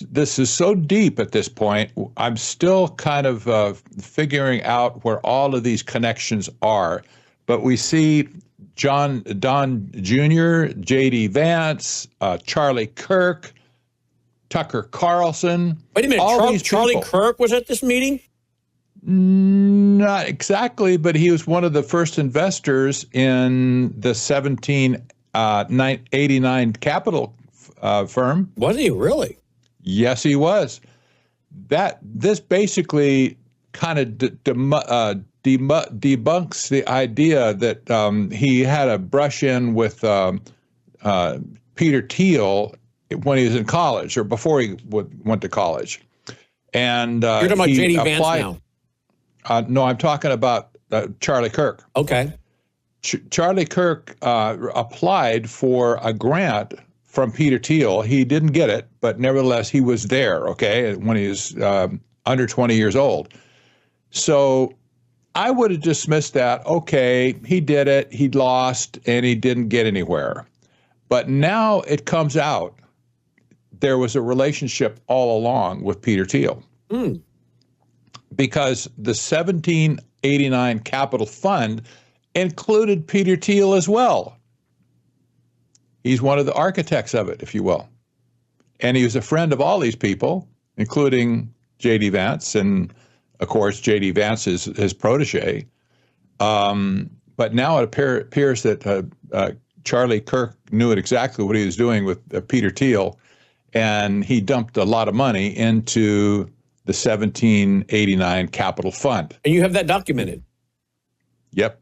this is so deep at this point. I'm still kind of figuring out where all of these connections are. But we see Don Jr., J.D. Vance, Charlie Kirk, Tucker Carlson. Wait a minute, Charlie Kirk was at this meeting? Not exactly, but he was one of the first investors in the 1789 capital firm. Was he really? Yes, he was. This basically kind of debunks the idea that he had a brush in with Peter Thiel when he was in college or before he went to college. And you're talking about J.D. Vance now? No, I'm talking about Charlie Kirk. Okay. Charlie Kirk applied for a grant from Peter Thiel. He didn't get it, but nevertheless, he was there, okay, when he was under 20 years old. So I would have dismissed that. Okay, he did it, he lost, and he didn't get anywhere. But now it comes out there was a relationship all along with Peter Thiel. Because the 1789 Capital Fund included Peter Thiel as well. He's one of the architects of it, if you will. And he was a friend of all these people, including J.D. Vance, and of course, J.D. Vance is his protege. But now it appears that Charlie Kirk knew exactly what he was doing with Peter Thiel, and he dumped a lot of money into the 1789 Capital Fund. And you have that documented? Yep.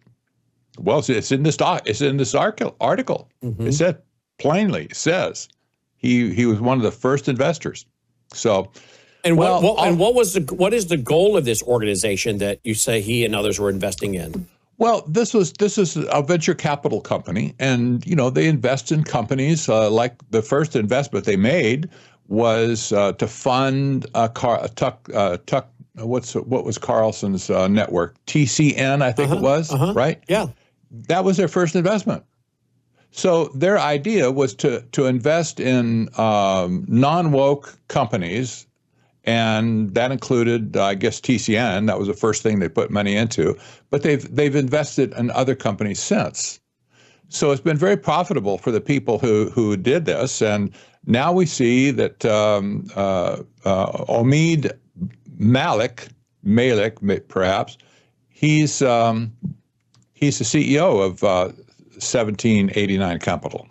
Well, it's in this article. Mm-hmm. It said plainly, it says he was one of the first investors. So, and what is the goal of this organization that you say he and others were investing in? Well, this is a venture capital company, and they invest in companies. Like the first investment they made was to fund what was Carlson's network? TCN, I think it was, right? Yeah, that was their first investment. So their idea was to invest in non-woke companies. And that included, I guess, TCN. That was the first thing they put money into. But they've invested in other companies since. So it's been very profitable for the people who did this. And now we see that Omid Malik, perhaps, he's the CEO of 1789 Capital.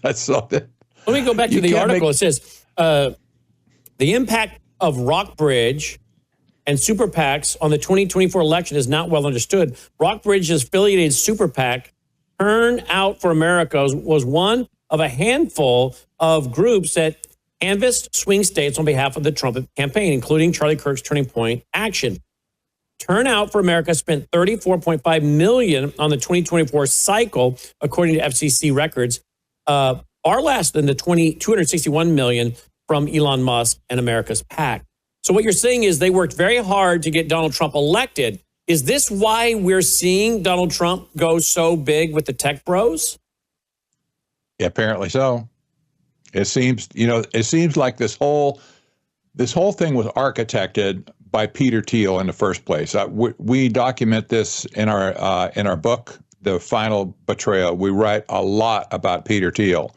That's something. Let me go back to the article. It says the impact of Rockbridge and super PACs on the 2024 election is not well understood. Rockbridge's affiliated super PAC, Turn Out for America, was one of a handful of groups that canvassed swing states on behalf of the Trump campaign, including Charlie Kirk's Turning Point Action. Turn Out for America spent $34.5 million on the 2024 cycle, according to FCC records, are less than the $261 million from Elon Musk and America's PAC. So what you're saying is they worked very hard to get Donald Trump elected. Is this why we're seeing Donald Trump go so big with the tech bros? Yeah, apparently so. It seems like this whole thing was architected by Peter Thiel in the first place. We document this in our book, The Final Betrayal. We write a lot about Peter Thiel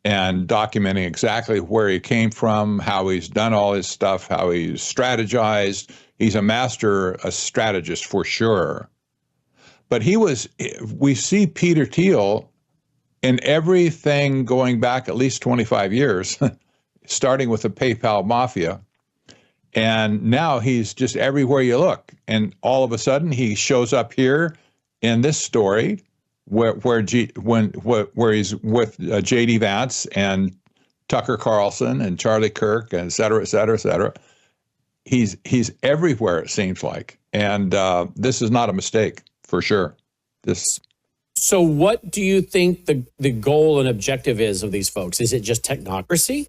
and documenting exactly where he came from, how he's done all his stuff, how he's strategized. He's a strategist for sure. But we see Peter Thiel in everything going back at least 25 years, starting with the PayPal mafia. And now he's just everywhere you look. And all of a sudden he shows up here in this story where he's with J.D. Vance and Tucker Carlson and Charlie Kirk and et cetera, et cetera, et cetera. He's everywhere, it seems like. And this is not a mistake, for sure. So what do you think the goal and objective is of these folks? Is it just technocracy?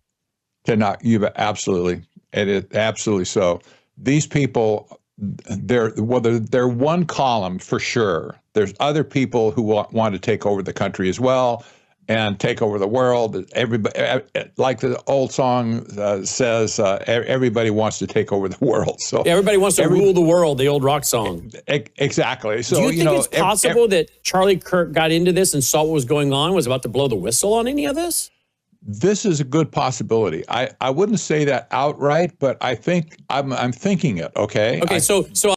Absolutely. It is absolutely so. These people, they're one column for sure. There's other people who want to take over the country as well. and take over the world. Everybody, like the old song says, everybody wants to take over the world. So everybody wants to rule the world. The old rock song. Exactly. So do you think it's possible that Charlie Kirk got into this and saw what was going on, was about to blow the whistle on any of this? This is a good possibility. I wouldn't say that outright, but I think I'm thinking it. Okay. Okay. So